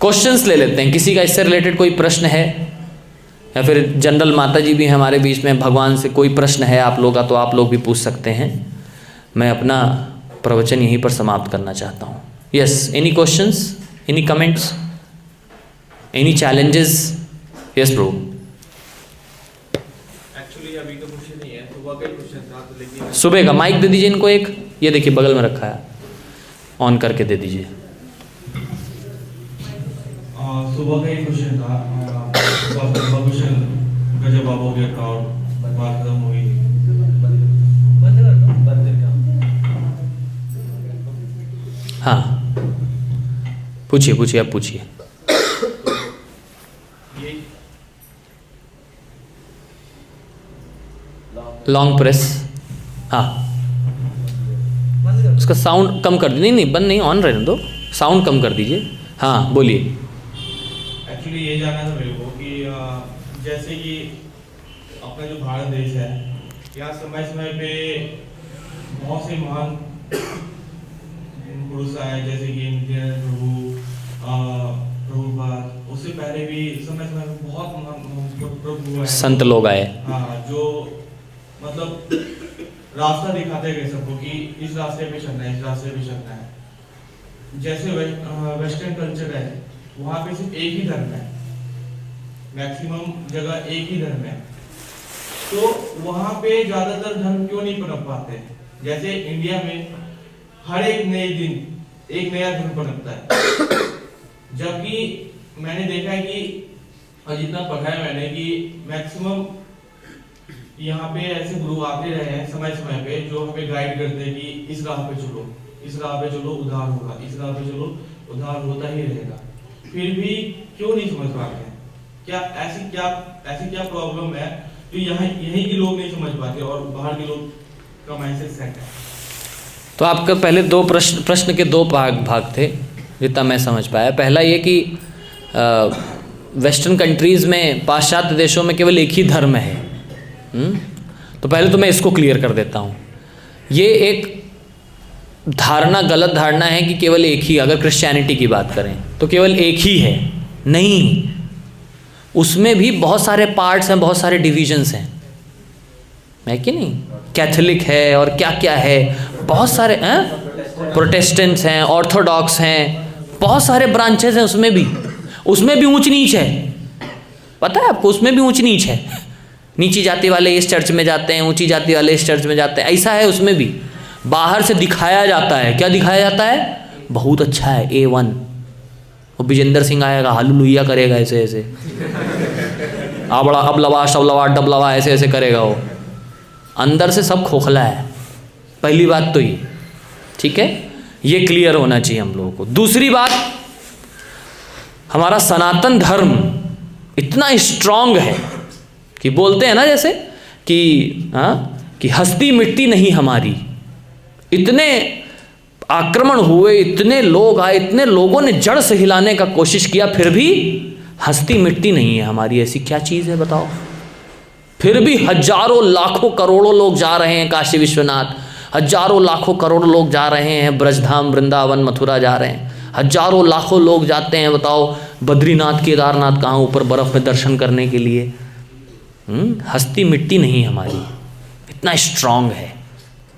क्वेश्चंस ले लेते हैं, किसी का इससे रिलेटेड कोई प्रश्न है, या फिर जनरल माता जी भी हैं हमारे बीच में, भगवान से कोई प्रश्न है आप लोगों का तो आप लोग भी पूछ सकते हैं। मैं अपना प्रवचन यहीं पर समाप्त करना चाहता हूँ। Yes, any questions, any comments, any challenges? Yes bro. Actually अभी तो क्वेश्चन नहीं है, सुबह का क्वेश्चन था तो, लेकिन सुबह का माइक दे दीजिए इनको एक, ये देखिए बगल में रखा है, ऑन करके दे दीजिए। सुबह का एक क्वेश्चन था, क्वेश्चन का जवाब हो गया था और बात खत्म हो गई। हाँ पूछिए, अब पूछिए। लॉन्ग प्रेस, हाँ उसका साउंड कम कर दीजिए। नहीं बंद नहीं, ऑन रहने दो, साउंड कम कर दीजिए। हाँ बोलिए। एक्चुअली ये जानना था मेरे को कि जैसे कि अपना जो भारत देश है, यहाँ समय समय पे बहुत से महान पुरुष आए, जैसे कि प्रभुपाद, उससे पहले भी समय समय में बहुत महान प्रभु आए, संत लोग आए, हाँ, जो मतलब रास्ता दिखाते गए सबको कि इस रास्ते पे चलना है, इस रास्ते पे चलना है। जैसे वेस्टर्न कल्चर है, वहाँ पे सिर्फ एक ही धर्म है, मैक्सिमम जगह एक ही धर्म है, तो वहाँ पे ज्यादातर धर्म क्यों नहीं पनप पाते? जैसे इंडिया में हर एक नए दिन एक नया धर्म पनपता है, जबकि मैंने देखा है कि, और जितना पढ़ा है मैंने, कि मैक्सिमम यहाँ पे ऐसे गुरु आते रहे हैं समय समय पे, जो हमें गाइड करते हैं कि इस राह पे चलो, इस राह पे चलो उद्धार होगा, इस राह पे चलो उद्धार होता ही रहेगा। फिर भी क्यों नहीं समझ पाते हैं? क्या ऐसी क्या प्रॉब्लम है जो यहीं के लोग नहीं समझ पाते और बाहर के लोग का माइंडसेट सेट है? तो आपका पहले 2 प्रश्न के 2 भाग थे जितना मैं समझ पाया। पहला ये कि वेस्टर्न कंट्रीज़ में, पाश्चात्य देशों में केवल एक ही धर्म है। तो पहले तो मैं इसको क्लियर कर देता हूँ। ये एक धारणा, गलत धारणा है कि केवल एक ही, अगर क्रिश्चियनिटी की बात करें तो केवल एक ही है, नहीं, उसमें भी बहुत सारे पार्ट्स हैं, बहुत सारे डिविजन्स हैं, है कि नहीं? कैथोलिक है और क्या क्या है, बहुत सारे हैं, प्रोटेस्टेंट्स हैं, ऑर्थोडॉक्स हैं, बहुत सारे ब्रांचेस हैं। उसमें भी ऊंच नीच है, पता है आपको? उसमें भी ऊंच नीच है। नीची जाति वाले इस चर्च में जाते हैं, ऊंची जाति वाले इस चर्च में जाते हैं, ऐसा है उसमें भी। बाहर से दिखाया जाता है, क्या दिखाया जाता है? बहुत अच्छा है, A1। और विजेंद्र सिंह आएगा, हालेलुया करेगा ऐसे ऐसे, अब लवा शब लवा डब लवा ऐसे ऐसे करेगा वो। अंदर से सब खोखला है, पहली बात तो ये, ठीक है, ये क्लियर होना चाहिए हम लोगों को। दूसरी बात, हमारा सनातन धर्म इतना स्ट्रांग है कि बोलते हैं ना जैसे कि हस्ती मिटती नहीं हमारी। इतने आक्रमण हुए, इतने लोग आए, इतने लोगों ने जड़ से हिलाने का कोशिश किया, फिर भी हस्ती मिटती नहीं है हमारी। ऐसी क्या चीज़ है बताओ? फिर भी हजारों लाखों करोड़ों लोग जा रहे हैं काशी विश्वनाथ, हजारों लाखों करोड़ लोग जा रहे हैं ब्रजधाम, वृंदावन, मथुरा जा रहे हैं, हजारों लाखों लोग जाते हैं बताओ बद्रीनाथ, केदारनाथ, कहाँ ऊपर बर्फ़ में दर्शन करने के लिए। हस्ती मिट्टी नहीं हमारी, इतना स्ट्रांग है,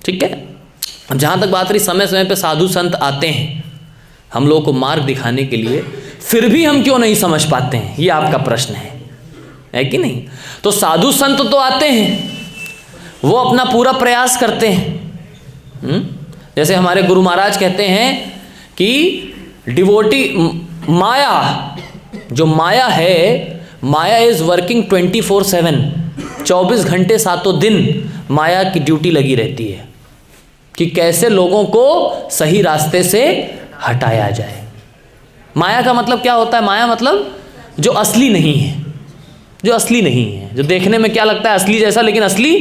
ठीक है। अब जहाँ तक बात रही, समय समय पे साधु संत आते हैं हम लोगों को मार्ग दिखाने के लिए, फिर भी हम क्यों नहीं समझ पाते हैं, ये आपका प्रश्न है कि नहीं? तो साधु संत तो आते हैं, वो अपना पूरा प्रयास करते हैं। जैसे हमारे गुरु महाराज कहते हैं कि डिवोटी माया, जो माया है, माया इज़ वर्किंग 24/7, 24 घंटे 7 दिन माया की ड्यूटी लगी रहती है कि कैसे लोगों को सही रास्ते से हटाया जाए। माया का मतलब क्या होता है? माया मतलब जो असली नहीं है, जो असली नहीं है, जो देखने में क्या लगता है असली जैसा, लेकिन असली,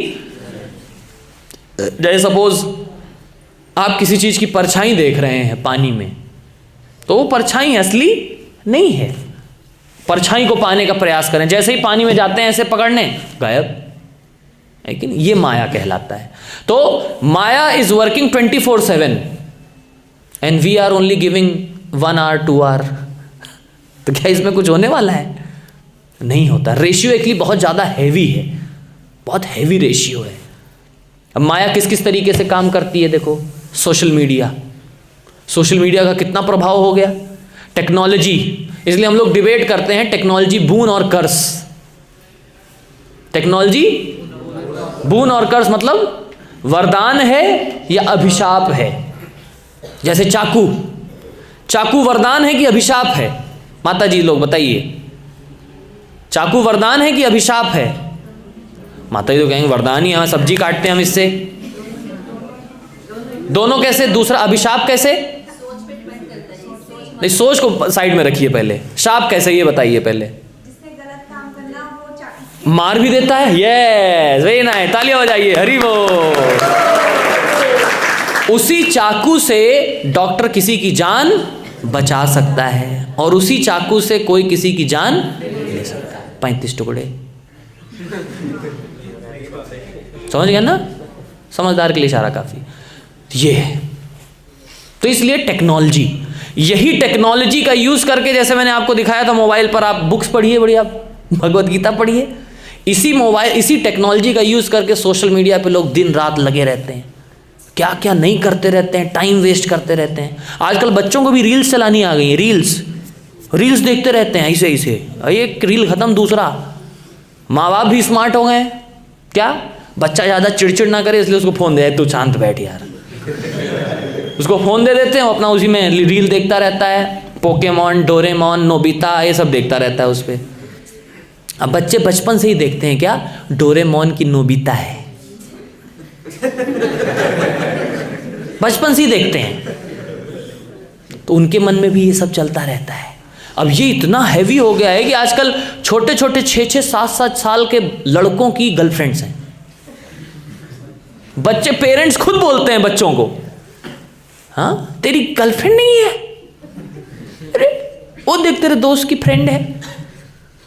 जैसे सपोज आप किसी चीज़ की परछाई देख रहे हैं पानी में, तो वो परछाई असली नहीं है। परछाई को पाने का प्रयास करें, जैसे ही पानी में जाते हैं ऐसे पकड़ने, गायब, लेकिन ये माया कहलाता है। तो Maya is working 24/7 and we are only giving 1 hour 2 hour। तो क्या इसमें कुछ होने वाला है? नहीं होता। रेशियो एक्चुअली बहुत ज़्यादा हैवी है, बहुत हैवी रेशियो है। अब माया किस किस तरीके से काम करती है देखो, सोशल मीडिया, सोशल मीडिया का कितना प्रभाव हो गया, टेक्नोलॉजी। इसलिए हम लोग डिबेट करते हैं टेक्नोलॉजी बून और कर्स। टेक्नोलॉजी बून और कर्स मतलब वरदान है या अभिशाप है। जैसे चाकू, चाकू वरदान है कि अभिशाप है? माता जी लोग बताइए, चाकू वरदान है कि अभिशाप है? माता जी तो कहेंगे वरदान ही है, सब्जी काटते हैं हम इससे। दोनों कैसे? दूसरा अभिशाप कैसे? नहीं, सोच को साइड में रखिए पहले। शाप कैसे ये बताइए पहले। मार भी देता है, यस, वेरी नाइस, तालियां बजाइए, हरि बोल। उसी चाकू से डॉक्टर किसी की जान बचा सकता है और उसी चाकू से कोई किसी की जान ले सकता है। 35 टुकड़े, समझ गया ना? समझदार के लिए इशारा काफी। ये है, तो इसलिए टेक्नोलॉजी, यही टेक्नोलॉजी का यूज करके, जैसे मैंने आपको दिखाया था मोबाइल पर, आप बुक्स पढ़िए, बढ़िया भगवत गीता पढ़िए, इसी मोबाइल, इसी टेक्नोलॉजी का यूज करके सोशल मीडिया पे लोग दिन रात लगे रहते हैं, क्या क्या नहीं करते रहते हैं, टाइम वेस्ट करते रहते हैं। आजकल बच्चों को भी रील्स चलानी आ गई है, रील्स देखते रहते हैं ऐसे ऐसे, एक रील खत्म दूसरा। माँ बाप भी स्मार्ट हो गए, क्या बच्चा ज़्यादा चिड़चिड़ ना करे इसलिए उसको फ़ोन दे, तू शांत बैठ यार, उसको फ़ोन दे देते हैं, अपना उसी में रील देखता रहता है, पोकेमॉन, डोरेमॉन, नोबिता, ये सब देखता रहता है उस पर। अब बच्चे बचपन से ही देखते हैं क्या, डोरेमॉन की नोबिता है, बचपन से ही देखते हैं, तो उनके मन में भी ये सब चलता रहता है। अब ये इतना हैवी हो गया है कि आजकल छोटे छोटे 6-6, 7-7 साल के लड़कों की गर्लफ्रेंड्स हैं। बच्चे, पेरेंट्स खुद बोलते हैं बच्चों को, हाँ तेरी गर्लफ्रेंड नहीं है, अरे वो देख तेरे दोस्त की फ्रेंड है।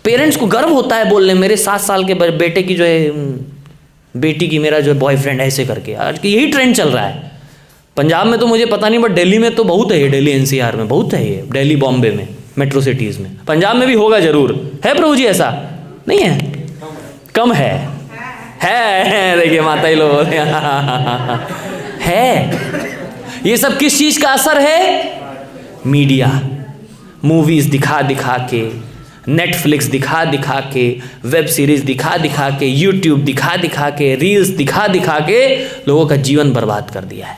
पेरेंट्स को गर्व होता है बोलने, मेरे 7 साल के बेटे की जो है, बेटी की मेरा जो बॉयफ्रेंड है, ऐसे करके। आज की यही ट्रेंड चल रहा है। पंजाब में तो मुझे पता नहीं, बट दिल्ली में तो बहुत है ये, दिल्ली NCR में बहुत है ये, दिल्ली बॉम्बे में, मेट्रो सिटीज़ में। पंजाब में भी होगा जरूर, है प्रभु जी? ऐसा नहीं है, कम है, देखिए माता ही लोग बोलते है। ये सब किस चीज़ का असर है? मीडिया, मूवीज़ दिखा दिखा के, नेटफ्लिक्स दिखा दिखा के, वेब सीरीज़ दिखा दिखा के, यूट्यूब दिखा दिखा के, रील्स दिखा दिखा के लोगों का जीवन बर्बाद कर दिया है।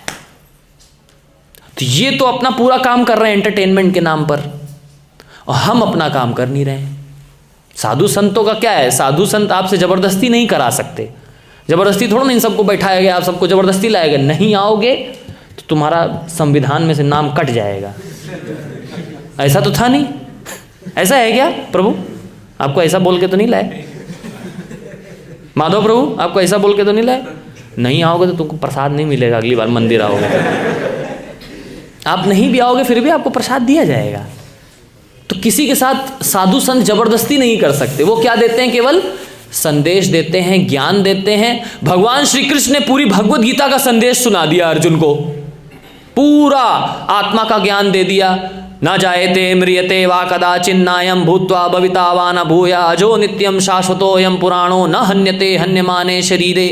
तो ये तो अपना पूरा काम कर रहे हैं एंटरटेनमेंट के नाम पर, और हम अपना काम कर नहीं रहे हैं। साधु संतों का क्या है, साधु संत आपसे ज़बरदस्ती नहीं करा सकते, ज़बरदस्ती थोड़ा ना इन सबको बैठाया गया, आप सबको ज़बरदस्ती लाएगा। नहीं आओगे तो तुम्हारा संविधान में से नाम कट जाएगा। ऐसा तो था नहीं, ऐसा है क्या प्रभु? आपको ऐसा बोल के तो नहीं लाए माधव प्रभु? आपको ऐसा बोल के तो नहीं लाए? नहीं आओगे तो तुमको प्रसाद नहीं मिलेगा, अगली बार मंदिर आओगे। आप नहीं भी आओगे फिर भी आपको प्रसाद दिया जाएगा। तो किसी के साथ साधु संत जबरदस्ती नहीं कर सकते। वो क्या देते हैं? केवल संदेश देते हैं, ज्ञान देते हैं। भगवान श्री कृष्ण ने पूरी भगवत गीता का संदेश सुना दिया अर्जुन को, पूरा आत्मा का ज्ञान दे दिया। न जायते म्रियते वा कदाचिन्नायं भूत्वा भविता वा न भूया अजो नित्यं शाश्वतोऽयं पुराणो न हन्यते हन्यमाने शरीरे।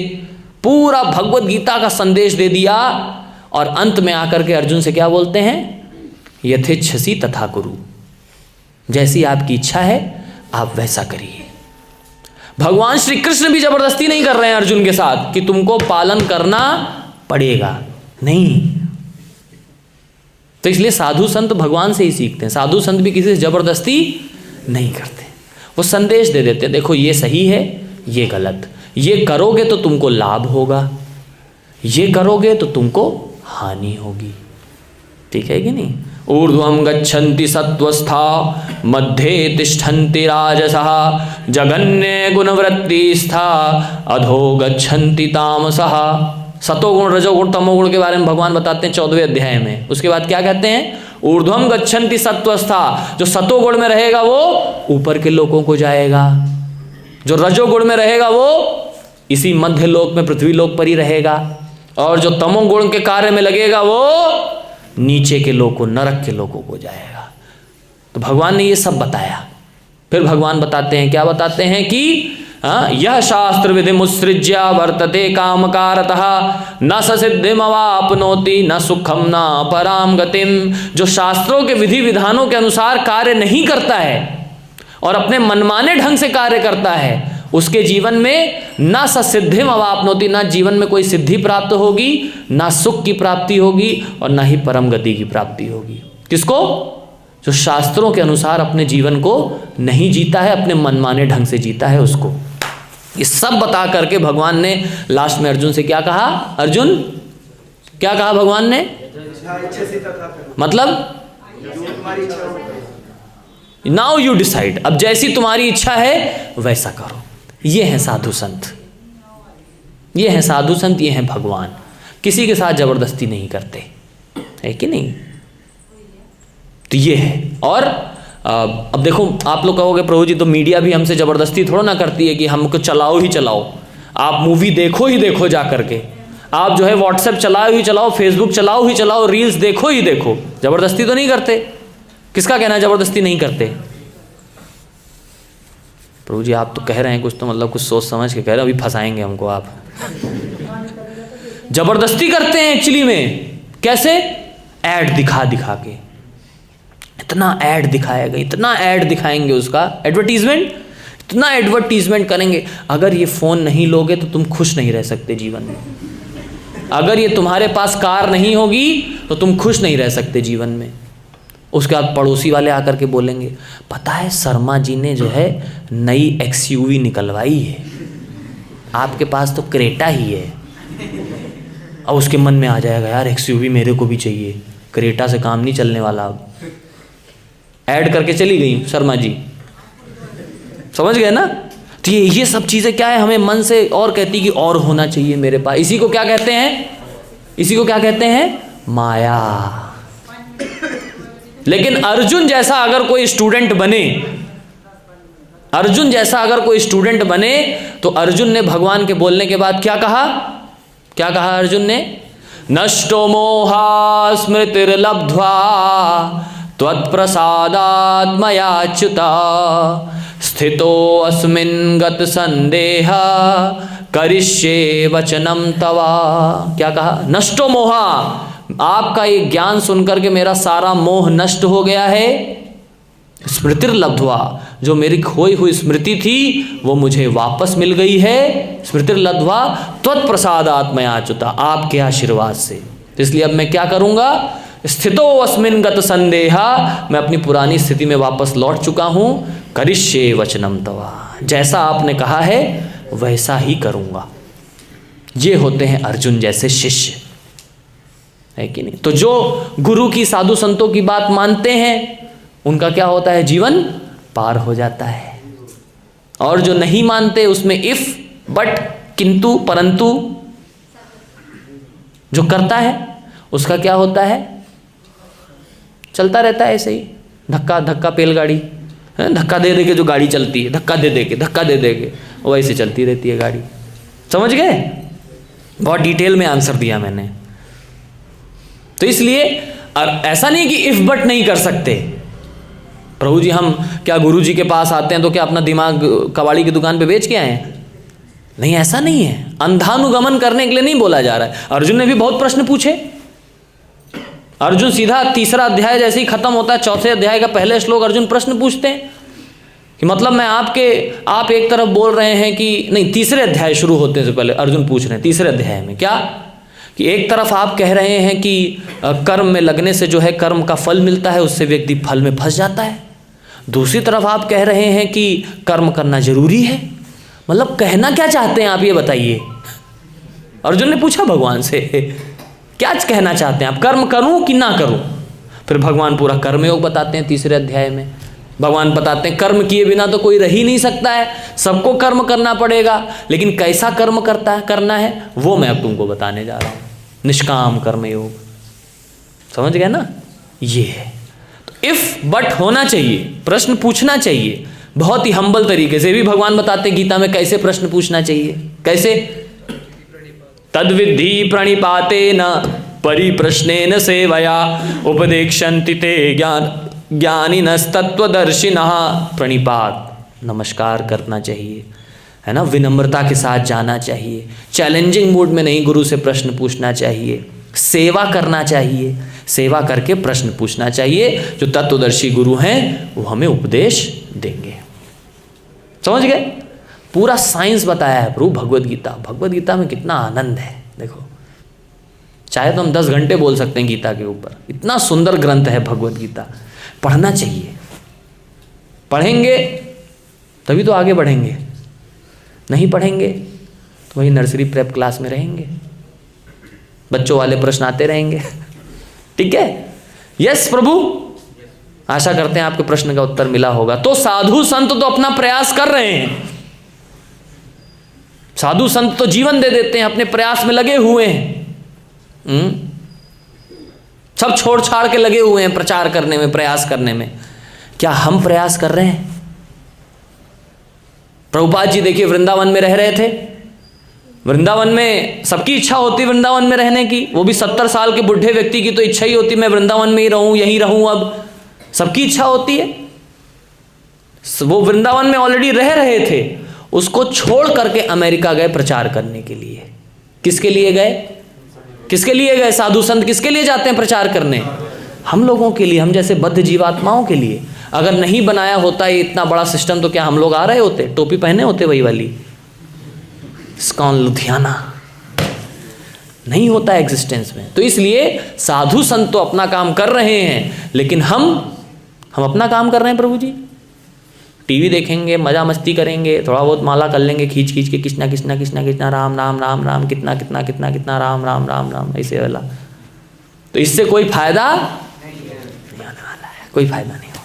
पूरा भगवत गीता का संदेश दे दिया, और अंत में आकर के अर्जुन से क्या बोलते हैं? यथेच्छसि तथा कुरु, जैसी आपकी इच्छा है आप वैसा करिए। भगवान श्री कृष्ण भी जबरदस्ती नहीं कर रहे हैं अर्जुन के साथ कि तुमको पालन करना पड़ेगा, नहीं। तो इसलिए साधु संत भगवान से ही सीखते हैं। साधु संत भी किसी से जबरदस्ती नहीं करते, वो संदेश दे देते हैं, देखो ये सही है, ये गलत, ये करोगे तो तुमको लाभ होगा, ये करोगे तो तुमको हानि होगी। ठीक है कि नहीं? ऊर्ध्वं गच्छन्ति सत्वस्था मध्ये तिष्ठन्ति राजसः जघन्ये गुणवृत्तिस्था अधो गच्छन्ति तामसः। सतोगुण, रजोगुण, तमोगुण के बारे में भगवान बताते हैं 14वें अध्याय में। उसके बाद क्या कहते हैं? ऊर्ध्वं गच्छन्ति सत्वस्था, जो सतोगुण में रहेगा वो ऊपर के लोकों को जाएगा, जो रजोगुण में रहेगा वो इसी मध्य लोक में पृथ्वी लोक पर ही रहेगा, और जो तमोगुण के कार्य में लगेगा वो नीचे के लोकों, नरक के लोकों को जाएगा। तो भगवान ने ये सब बताया। फिर भगवान बताते हैं, क्या बताते हैं कि यह शास्त्र विधि मुत्सृज्य वर्तते कामकारतः न स सिद्धिमवाप्नोति न सुखम न पराम गतिम। जो शास्त्रों के विधि विधानों के अनुसार कार्य नहीं करता है और अपने मनमाने ढंग से कार्य करता है, उसके जीवन में न स सिद्धिम अवाप्नोति, ना जीवन में कोई सिद्धि प्राप्त होगी, ना सुख की प्राप्ति होगी, और ना ही परम गति की प्राप्ति होगी। किसको? जो शास्त्रों के अनुसार अपने जीवन को नहीं जीता है, अपने मनमाने ढंग से जीता है उसको। ये सब बता करके भगवान ने लास्ट में अर्जुन से क्या कहा? अर्जुन क्या कहा भगवान ने? मतलब नाउ यू डिसाइड, अब जैसी तुम्हारी इच्छा है वैसा करो। ये हैं साधु संत, ये हैं साधु संत, ये हैं भगवान। किसी के साथ जबरदस्ती नहीं करते, है कि नहीं? तो ये है। और अब देखो, आप लोग कहोगे प्रभु जी तो मीडिया भी हमसे ज़बरदस्ती थोड़ा ना करती है कि हमको चलाओ ही चलाओ, आप मूवी देखो ही देखो जा करके, आप जो है व्हाट्सएप चलाओ ही चलाओ, फेसबुक चलाओ ही चलाओ, रील्स देखो ही देखो। ज़बरदस्ती तो नहीं करते। किसका कहना है ज़बरदस्ती नहीं करते? प्रभु जी आप तो कह रहे हैं कुछ, तो मतलब कुछ सोच समझ के कह रहे हैं, अभी फंसाएंगे हमको आप। ज़बरदस्ती करते हैं एक्चुअली में। कैसे? ऐड दिखा दिखा के, इतना ऐड दिखाएगा, इतना ऐड दिखाएंगे, उसका एडवर्टीजमेंट, इतना एडवर्टीजमेंट करेंगे। अगर ये फ़ोन नहीं लोगे तो तुम खुश नहीं रह सकते जीवन में। अगर ये तुम्हारे पास कार नहीं होगी तो तुम खुश नहीं रह सकते जीवन में। उसके बाद पड़ोसी वाले आकर के बोलेंगे, पता है शर्मा जी ने जो है नई XUV निकलवाई है, आपके पास तो क्रेटा ही है। और उसके मन में आ जाएगा, यार XUV मेरे को भी चाहिए, क्रेटा से काम नहीं चलने वाला। अब ऐड करके चली गई शर्मा जी, समझ गए ना? तो ये सब चीज़ें क्या है, हमें मन से और कहती कि और होना चाहिए मेरे पास। इसी को क्या कहते हैं? इसी को क्या कहते हैं? माया। लेकिन अर्जुन जैसा अगर कोई स्टूडेंट बने, अर्जुन जैसा अगर कोई स्टूडेंट बने, तो अर्जुन ने भगवान के बोलने के बाद क्या कहा? क्या कहा अर्जुन ने? नष्टो मोहा स्मृतिर्लब्ध्वा त्वत्प्रसादात् मयाच्युता स्थितो अस्मिन् गत संदेह करिष्ये वचनम तवा। क्या कहा? नष्टो मोहा, आपका ये ज्ञान सुनकर के मेरा सारा मोह नष्ट हो गया है। स्मृतिर्लब्ध्वा, जो मेरी खोई हुई स्मृति थी वो मुझे वापस मिल गई है। स्मृतिर्लब्ध्वा त्वत्प्रसादात् मयाच्युता, आपके आशीर्वाद से। इसलिए अब मैं क्या करूँगा? स्थितो अस्मिन् गत संदेहा, मैं अपनी पुरानी स्थिति में वापस लौट चुका हूँ। करिष्ये वचनम तवा, जैसा आपने कहा है वैसा ही करूँगा। ये होते हैं अर्जुन जैसे शिष्य, है कि नहीं? तो जो गुरु की, साधु संतों की बात मानते हैं उनका क्या होता है? जीवन पार हो जाता है। और जो नहीं मानते उसमें इफ, बट, किंतु, परंतु जो करता है उसका क्या होता है? चलता रहता है ऐसे ही, धक्का धक्का पेलगाड़ी, धक्का दे दे के जो गाड़ी चलती है, धक्का दे दे के वैसे चलती रहती है गाड़ी। समझ गए? बहुत डिटेल में आंसर दिया मैंने। तो इसलिए ऐसा नहीं कि इफ बट नहीं कर सकते। प्रभु जी हम क्या गुरु जी के पास आते हैं तो क्या अपना दिमाग कबाड़ी की दुकान पे बेच के आए हैं? नहीं, ऐसा नहीं है। अंधानुगमन करने के लिए नहीं बोला जा रहा है। अर्जुन ने भी बहुत प्रश्न पूछे। अर्जुन सीधा तीसरा अध्याय जैसे ही खत्म होता है, चौथे अध्याय का पहले श्लोक अर्जुन प्रश्न पूछते हैं कि मतलब मैं आप एक तरफ बोल रहे हैं कि नहीं, तीसरे अध्याय शुरू होते से पहले अर्जुन पूछ रहे हैं तीसरे अध्याय में क्या, कि एक तरफ आप कह रहे हैं कि कर्म में लगने से जो है कर्म का फल मिलता है, उससे व्यक्ति फल में फंस जाता है। दूसरी तरफ आप कह रहे हैं कि कर्म करना जरूरी है। मतलब कहना क्या चाहते हैं आप, ये बताइए। अर्जुन ने पूछा भगवान से, क्या कहना चाहते हैं आप, कर्म करूं कि ना करूं? फिर भगवान पूरा कर्मयोग बताते हैं तीसरे अध्याय में। भगवान बताते हैं कर्म किए बिना तो कोई रह ही नहीं सकता है, सबको कर्म करना पड़ेगा, लेकिन कैसा कर्म करना है वो मैं अब तुमको बताने जा रहा हूँ। निष्काम कर्मयोग, समझ गए ना? ये है। तो इफ बट होना चाहिए, प्रश्न पूछना चाहिए, बहुत ही हम्बल तरीके से। भी भगवान बताते हैं गीता में कैसे प्रश्न पूछना चाहिए। कैसे? तद्विद्धि प्रणिपातेन परिप्रश्नेन सेवया उपदेक्षन्ति ते ज्ञानिनस्तत्त्वदर्शिनः। प्रणिपात, नमस्कार करना चाहिए, है ना? विनम्रता के साथ जाना चाहिए, चैलेंजिंग मूड में नहीं गुरु से प्रश्न पूछना चाहिए, सेवा करना चाहिए, सेवा करके प्रश्न पूछना चाहिए। जो तत्वदर्शी गुरु हैं वो हमें उपदेश देंगे। समझ गए? पूरा साइंस बताया है प्रभु भगवद गीता। भगवद गीता में कितना आनंद है, देखो। चाहे तो हम 10 घंटे बोल सकते हैं गीता के ऊपर, इतना सुंदर ग्रंथ है भगवद गीता। पढ़ना चाहिए, पढ़ेंगे तभी तो आगे बढ़ेंगे, नहीं पढ़ेंगे तो वही नर्सरी प्रेप क्लास में रहेंगे, बच्चों वाले प्रश्न आते रहेंगे। ठीक है? यस प्रभु, आशा करते हैं आपके प्रश्न का उत्तर मिला होगा। तो साधु संत तो अपना प्रयास कर रहे हैं, साधु संत तो जीवन दे देते हैं, अपने प्रयास में लगे हुए हैं। सब छोड़ छाड़ के लगे हुए हैं प्रचार करने में, प्रयास करने में। क्या हम प्रयास कर रहे हैं? प्रभुपाद जी देखिए वृंदावन में रह रहे थे, वृंदावन में सबकी इच्छा होती वृंदावन में रहने की, वो भी 70 साल के बुढ़े व्यक्ति की तो इच्छा ही होती मैं वृंदावन में ही रहूं, यहीं रहूं। अब सबकी इच्छा होती है। वो वृंदावन में ऑलरेडी रह रहे थे, उसको छोड़ करके अमेरिका गए प्रचार करने के लिए। किसके लिए गए? किसके लिए गए? साधु संत किसके लिए जाते हैं प्रचार करने? हम लोगों के लिए, हम जैसे बद्ध जीवात्माओं के लिए। अगर नहीं बनाया होता ये इतना बड़ा सिस्टम तो क्या हम लोग आ रहे होते? टोपी पहने होते वही वाली, इस्कॉन लुधियाना नहीं होता एग्जिस्टेंस में। तो इसलिए साधु संत तो अपना काम कर रहे हैं, लेकिन हम अपना काम कर रहे हैं प्रभु जी। टीवी देखेंगे, मजा मस्ती करेंगे, थोड़ा बहुत माला कर लेंगे खींच खींच के, कितना कितना कितना कितना राम राम राम राम, कितना कितना कितना कितना राम राम राम राम, ऐसे वाला। तो इससे कोई फायदा नहीं आने वाला है, कोई फायदा नहीं होगा।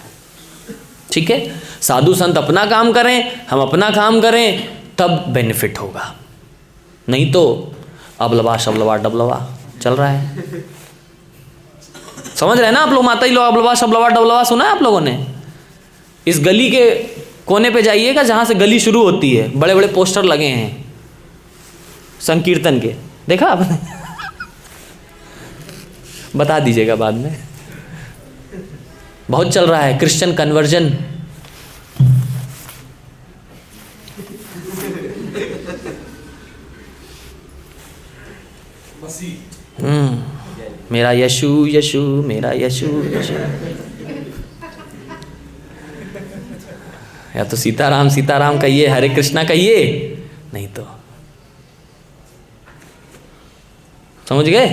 ठीक है? साधु संत अपना काम करें, हम अपना काम करें, तब बेनिफिट होगा। नहीं तो अबलवा शबलवा डबलवा चल रहा है। समझ रहे हैं ना आप लोग? माता जी लोग अबलवा शबलवा डबलवा सुना है आप लोगों ने? इस गली के कोने पे जाइएगा जहाँ से गली शुरू होती है, बड़े बड़े पोस्टर लगे हैं संकीर्तन के, देखा आपने? बता दीजिएगा बाद में। बहुत चल रहा है क्रिश्चियन कन्वर्जन। मेरा यशु यशु, मेरा यशु यशु। या तो सीताराम सीताराम कहिए, हरे कृष्णा कहिए, नहीं तो। समझ गए?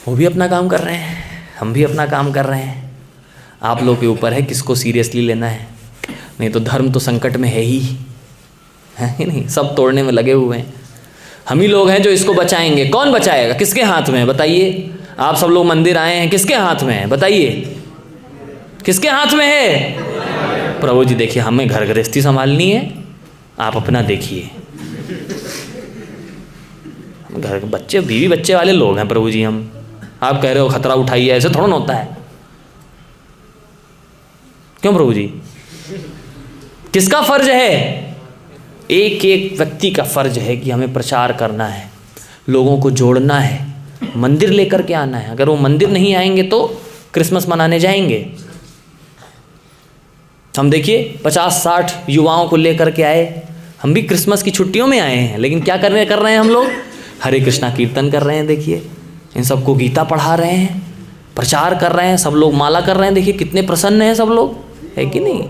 वो भी अपना काम कर रहे हैं, हम भी अपना काम कर रहे हैं। आप लोग के ऊपर है किसको सीरियसली लेना है। नहीं तो धर्म तो संकट में है ही नहीं, सब तोड़ने में लगे हुए हैं। हम ही लोग हैं जो इसको बचाएंगे। कौन बचाएगा? किसके हाथ में है बताइए? आप सब लोग मंदिर आए हैं, किसके हाथ में है बताइए? किसके हाथ में है? प्रभु जी देखिए, हमें घर गृहस्थी संभालनी है, आप अपना देखिए। घर बच्चे बीवी बच्चे वाले लोग हैं प्रभु जी हम। आप कह रहे हो खतरा उठाइए, ऐसे थोड़ा ना होता है। क्यों प्रभु जी? किसका फर्ज है? एक एक व्यक्ति का फर्ज है कि हमें प्रचार करना है, लोगों को जोड़ना है, मंदिर लेकर के आना है। अगर वो मंदिर नहीं आएंगे तो क्रिसमस मनाने जाएंगे। हम देखिए 50-60 युवाओं को लेकर के आए, हम भी क्रिसमस की छुट्टियों में आए हैं, लेकिन क्या कर रहे हैं हम लोग? हरे कृष्णा कीर्तन कर रहे हैं। देखिए इन सबको गीता पढ़ा रहे हैं, प्रचार कर रहे हैं, सब लोग माला कर रहे हैं। देखिए कितने प्रसन्न हैं सब लोग, है कि नहीं?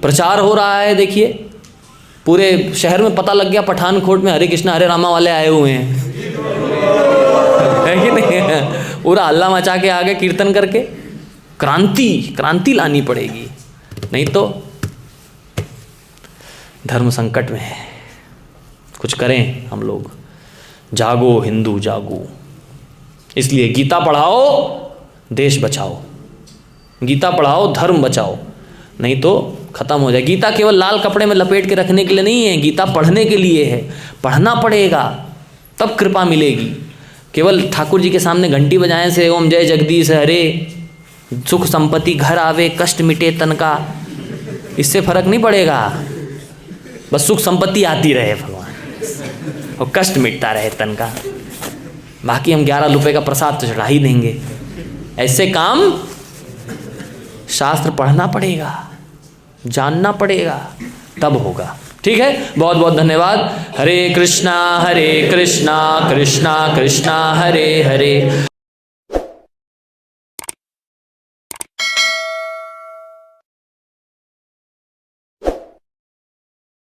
प्रचार हो रहा है। देखिए पूरे शहर में पता लग गया पठानकोट में हरे कृष्णा हरे रामा वाले आए हुए हैं, है कि नहीं? पूरा हल्ला मचा के आगे कीर्तन करके क्रांति लानी पड़ेगी, नहीं तो धर्म संकट में है। कुछ करें हम लोग। जागो हिंदू जागो। इसलिए गीता पढ़ाओ, देश बचाओ। गीता पढ़ाओ, धर्म बचाओ, नहीं तो खत्म हो जाए। गीता केवल लाल कपड़े में लपेट के रखने के लिए नहीं है, गीता पढ़ने के लिए है। पढ़ना पड़ेगा तब कृपा मिलेगी। केवल ठाकुर जी के सामने घंटी बजाने से ओम जय जगदीश हरे, सुख संपत्ति घर आवे, कष्ट मिटे तन का, इससे फर्क नहीं पड़ेगा। बस सुख संपत्ति आती रहे भगवान, और कष्ट मिटता रहे तन का। बाकी हम 11 रुपये का प्रसाद तो चढ़ा ही देंगे। ऐसे काम शास्त्र पढ़ना पड़ेगा, जानना पड़ेगा, तब होगा। ठीक है, बहुत बहुत धन्यवाद। हरे कृष्णा कृष्णा कृष्णा हरे हरे।